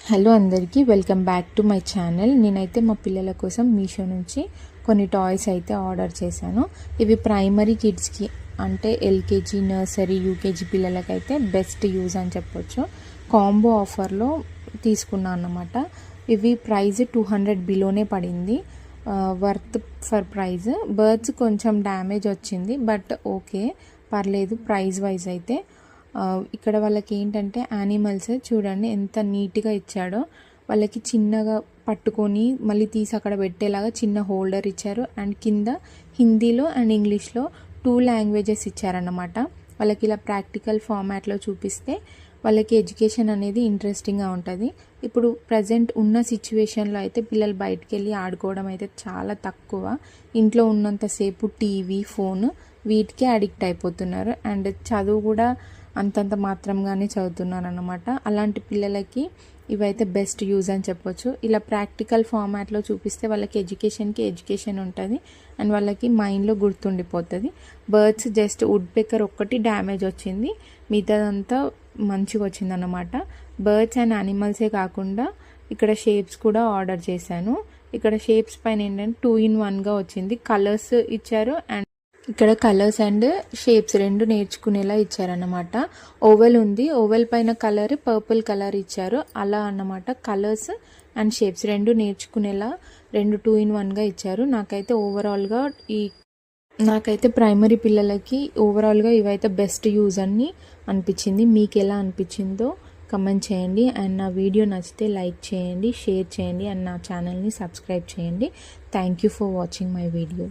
Hello అందరికీ welcome back to my channel. నేనైతే మా పిల్లల కోసం మీషో నుంచి కొన్ని టాయ్స్ అయితే ఆర్డర్ చేశాను. ఇవి ప్రైమరీ కిడ్స్కి అంటే ఎల్కేజీ, నర్సరీ, యూకేజీ పిల్లలకైతే బెస్ట్ యూజ్ అని చెప్పొచ్చు. కాంబో ఆఫర్లో తీసుకున్నాను అన్నమాట. ఇవి ప్రైస్ 200 బిలోనే పడింది. Worth for prize. బర్డ్స్ కొంచెం డ్యామేజ్ వచ్చింది, బట్ ఓకే పర్లేదు ప్రైస్ వైజ్ అయితే. ఇక్కడ వాళ్ళకి ఏంటంటే యానిమల్స్ చూడండి ఎంత నీట్గా ఇచ్చాడో. వాళ్ళకి చిన్నగా పట్టుకొని మళ్ళీ తీసి అక్కడ పెట్టేలాగా చిన్న హోల్డర్ ఇచ్చారు. అండ్ కింద హిందీలో అండ్ ఇంగ్లీష్లో 2 లాంగ్వేజెస్ ఇచ్చారన్నమాట. వాళ్ళకి ఇలా ప్రాక్టికల్ ఫార్మాట్లో చూపిస్తే వాళ్ళకి ఎడ్యుకేషన్ అనేది ఇంట్రెస్టింగ్గా ఉంటుంది. ఇప్పుడు ప్రజెంట్ ఉన్న సిచ్యువేషన్లో అయితే పిల్లలు బయటికి వెళ్ళి ఆడుకోవడం అయితే చాలా తక్కువ. ఇంట్లో ఉన్నంతసేపు టీవీ, ఫోన్ వీటికే అడిక్ట్ అయిపోతున్నారు. అండ్ చదువు కూడా అంతంత మాత్రంగానే చదువుతున్నారు అన్నమాట. అలాంటి పిల్లలకి ఇవైతే బెస్ట్ యూజ్ అని చెప్పొచ్చు. ఇలా ప్రాక్టికల్ ఫార్మాట్లో చూపిస్తే వాళ్ళకి ఎడ్యుకేషన్ ఉంటుంది అండ్ వాళ్ళకి మైండ్లో గుర్తుండిపోతుంది. బర్డ్స్ జస్ట్ వుడ్ పెక్కర్ ఒక్కటి డ్యామేజ్ వచ్చింది, మిగతాదంతా మంచిగా వచ్చిందన్నమాట. బర్డ్స్ అండ్ యానిమల్సే కాకుండా ఇక్కడ షేప్స్ కూడా ఆర్డర్ చేశాను. ఇక్కడ షేప్స్ పైన ఏంటంటే 2 in 1గా వచ్చింది. కలర్స్ ఇచ్చారు అండ్ ఇక్కడ కలర్స్ అండ్ షేప్స్ రెండు నేర్చుకునేలా ఇచ్చారన్నమాట. ఓవెల్ ఉంది, ఓవెల్ పైన కలర్ పర్పుల్ కలర్ ఇచ్చారు. అలా అన్నమాట కలర్స్ అండ్ షేప్స్ రెండు నేర్చుకునేలా 2 in 1గా ఇచ్చారు. నాకైతే ప్రైమరీ పిల్లలకి ఓవరాల్గా ఇవైతే బెస్ట్ యూజ్ అని అనిపించింది. మీకు ఎలా అనిపించిందో కమెంట్ చేయండి. అండ్ నా వీడియో నచ్చితే లైక్ చేయండి, షేర్ చేయండి అండ్ నా ఛానల్ని సబ్స్క్రైబ్ చేయండి. Thank you for watching my video.